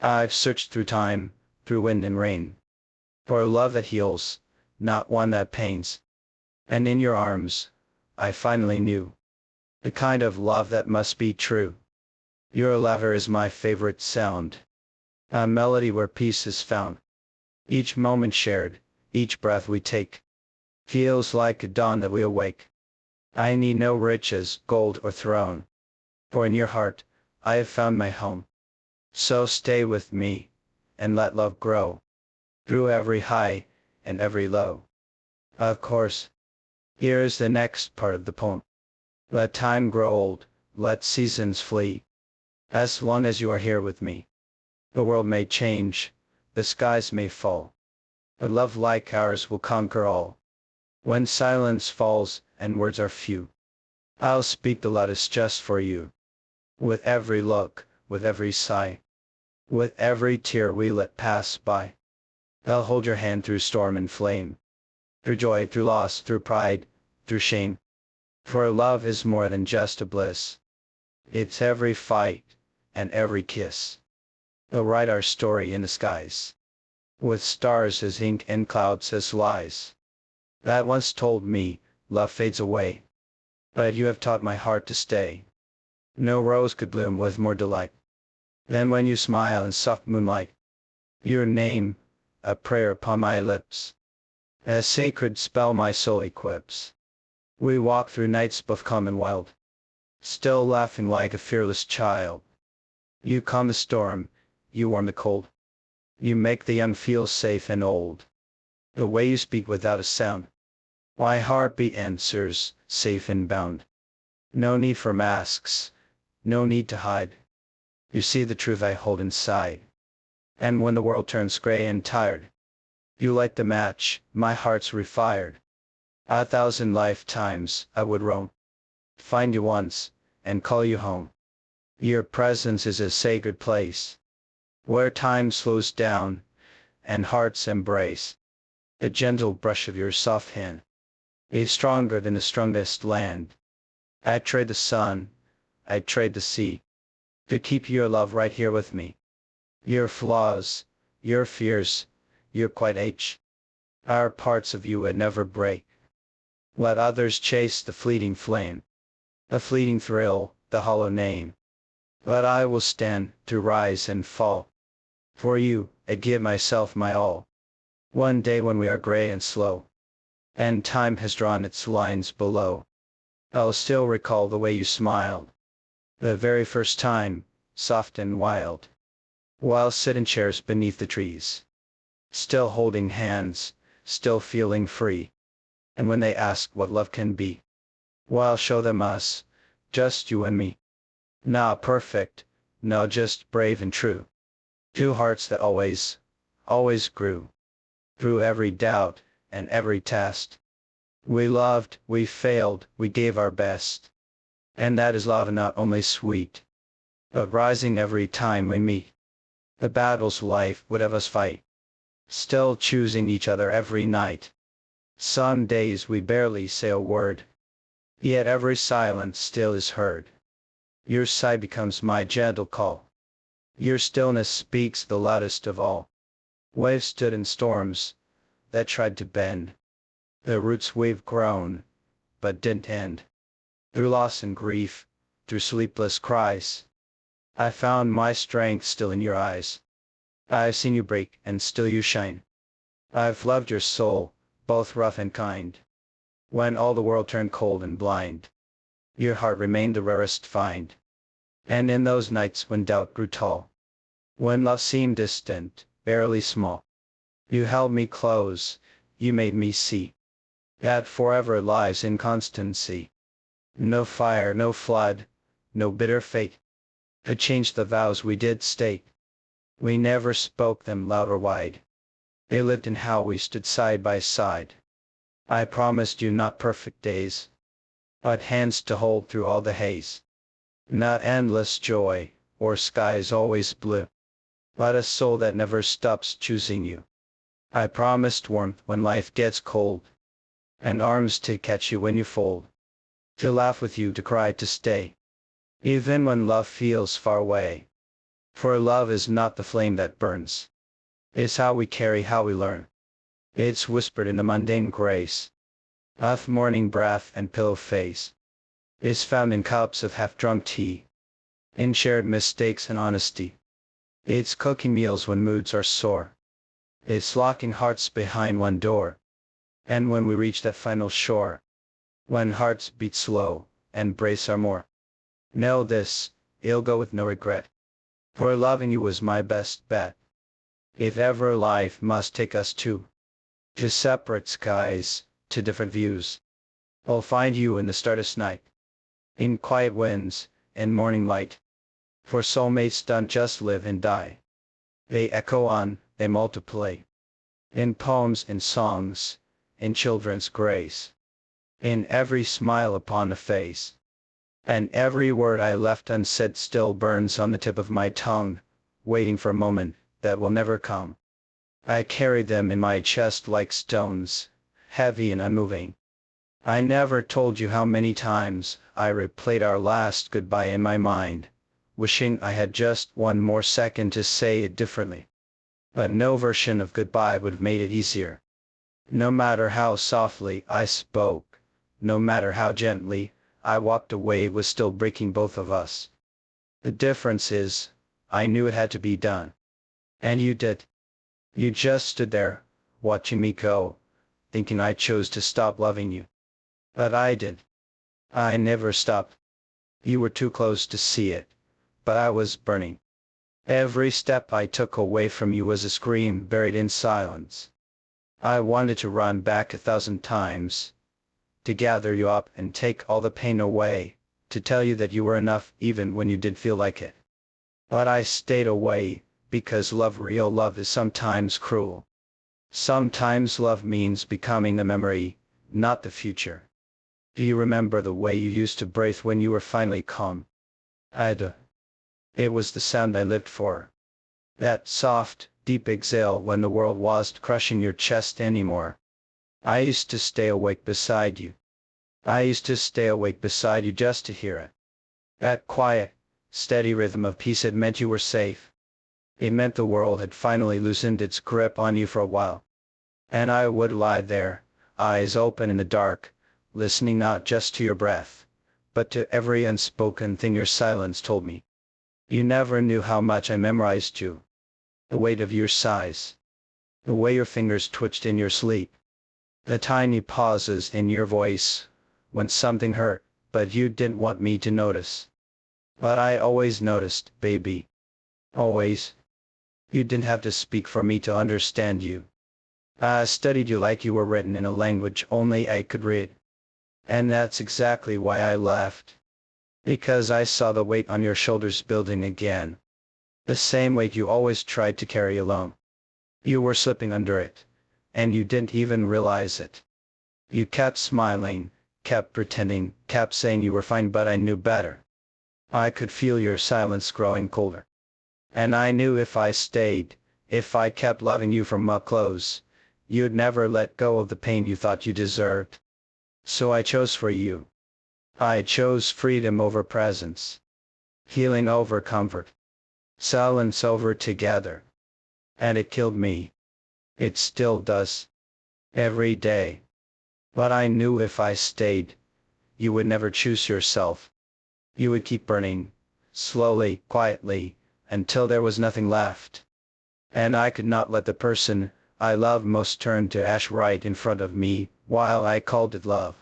I've searched through time, through wind and rain, for a love that heals, not one that pains. And in your arms, I finally knew the kind of love that must be true. Your laughter is my favorite sound, a melody where peace is found. Each moment shared, each breath we take, feels like a dawn that we awake. I need no riches, gold or throne, for in your heart, I have found my home. So stay with me, and let love grow, through every high, and every low. Of course, here is the next part of the poem. Let time grow old, let seasons flee. As long as you are here with me, the world may change, the skies may fall, but love like ours will conquer all. When silence falls, and words are few, I'll speak the loudest just for you. With every look, with every sigh, with every tear we let pass by, I'll hold your hand through storm and flame, through joy, through loss, through pride, through shame. For love is more than just a bliss. It's every fight, and every kiss. We'll write our story in the skies, with stars as ink and clouds as lies. That once told me, love fades away, but you have taught my heart to stay. No rose could bloom with more delight than when you smile in soft moonlight. Your name, a prayer upon my lips, a sacred spell my soul equips. We walk through nights both calm and wild, still laughing like a fearless child. You calm the storm, you warm the cold, you make the young feel safe and old. The way you speak without a sound, my heartbeat answers, safe and bound. No need for masks, no need to hide. You see the truth I hold inside. And when the world turns gray and tired, you light the match, my heart's refired. 1,000 lifetimes I would roam, find you once, and call you home. Your presence is a sacred place, where time slows down, and hearts embrace. The gentle brush of your soft hand is stronger than the strongest land. I'd trade the sun, I'd trade the sea, to keep your love right here with me. Your flaws, your fears, your quiet age, are parts of you that never break. Let others chase the fleeting flame, the fleeting thrill, the hollow name. But I will stand, to rise and fall, for you, and give myself my all. One day when we are gray and slow, and time has drawn its lines below, I'll still recall the way you smiled, the very first time, soft and wild, while sitting chairs beneath the trees, still holding hands, still feeling free. And when they ask what love can be, well, I'll show them us, just you and me. Not perfect, no, just brave and true. Two hearts that always, always grew, through every doubt, and every test. We loved, we failed, we gave our best. And that is love, not only sweet, but rising every time we meet. The battles life would have us fight, still choosing each other every night. Some days we barely say a word, yet every silence still is heard. Your sigh becomes my gentle call, your stillness speaks the loudest of all. Waves stood in storms, that tried to bend, the roots we've grown, but didn't end. Through loss and grief, through sleepless cries, I found my strength still in your eyes. I've seen you break, and still you shine. I've loved your soul, both rough and kind. When all the world turned cold and blind, your heart remained the rarest find. And in those nights when doubt grew tall, when love seemed distant, barely small, you held me close, you made me see that forever lies in constancy. No fire, no flood, no bitter fate could change the vows we did state. We never spoke them loud or wide, they lived in how we stood side by side. I promised you not perfect days, but hands to hold through all the haze. Not endless joy, or skies always blue, but a soul that never stops choosing you. I promised warmth when life gets cold, and arms to catch you when you fold, to laugh with you, to cry, to stay, even when love feels far away. For love is not the flame that burns. It's how we carry, how we learn. It's whispered in the mundane grace of morning breath and pillow face. It's found in cups of half-drunk tea, in shared mistakes and honesty. It's cooking meals when moods are sore. It's locking hearts behind one door. And when we reach that final shore, when hearts beat slow, and brace our more, know this, it'll go with no regret. For loving you was my best bet. If ever life must take us to separate skies, to different views, I'll find you in the starless night, in quiet winds, in morning light. For soulmates don't just live and die. They echo on, they multiply. In poems, in songs, in children's grace. In every smile upon a face. And every word I left unsaid still burns on the tip of my tongue, waiting for a moment that will never come. I carry them in my chest like stones, heavy and unmoving. I never told you how many times I replayed our last goodbye in my mind, wishing I had just one more second to say it differently. But no version of goodbye would have made it easier. No matter how softly I spoke, no matter how gently I walked away, it was still breaking both of us. The difference is, I knew it had to be done. And you did. You just stood there, watching me go, thinking I chose to stop loving you. But I did. I never stopped. You were too close to see it, but I was burning. Every step I took away from you was a scream buried in silence. I wanted to run back 1,000 times, to gather you up and take all the pain away, to tell you that you were enough even when you didn't feel like it. But I stayed away, because real love is sometimes cruel. Sometimes love means becoming the memory, not the future. Do you remember the way you used to breathe when you were finally calm? I do. It was the sound I lived for. That soft, deep exhale when the world wasn't crushing your chest anymore. I used to stay awake beside you. I used to stay awake beside you just to hear it. That quiet, steady rhythm of peace. It meant you were safe. It meant the world had finally loosened its grip on you for a while. And I would lie there, eyes open in the dark, listening not just to your breath, but to every unspoken thing your silence told me. You never knew how much I memorized you. The weight of your sighs. The way your fingers twitched in your sleep. The tiny pauses in your voice, when something hurt, but you didn't want me to notice. But I always noticed, baby. Always. You didn't have to speak for me to understand you. I studied you like you were written in a language only I could read. And that's exactly why I left. Because I saw the weight on your shoulders building again. The same weight you always tried to carry alone. You were slipping under it, and you didn't even realize it. You kept smiling, kept pretending, kept saying you were fine, but I knew better. I could feel your silence growing colder. And I knew if I stayed, if I kept loving you from up close, you'd never let go of the pain you thought you deserved. So I chose for you. I chose freedom over presence. Healing over comfort. Silence over together. And it killed me. It still does. Every day. But I knew if I stayed, you would never choose yourself. You would keep burning, slowly, quietly, until there was nothing left. And I could not let the person I loved most turn to ash right in front of me, while I called it love.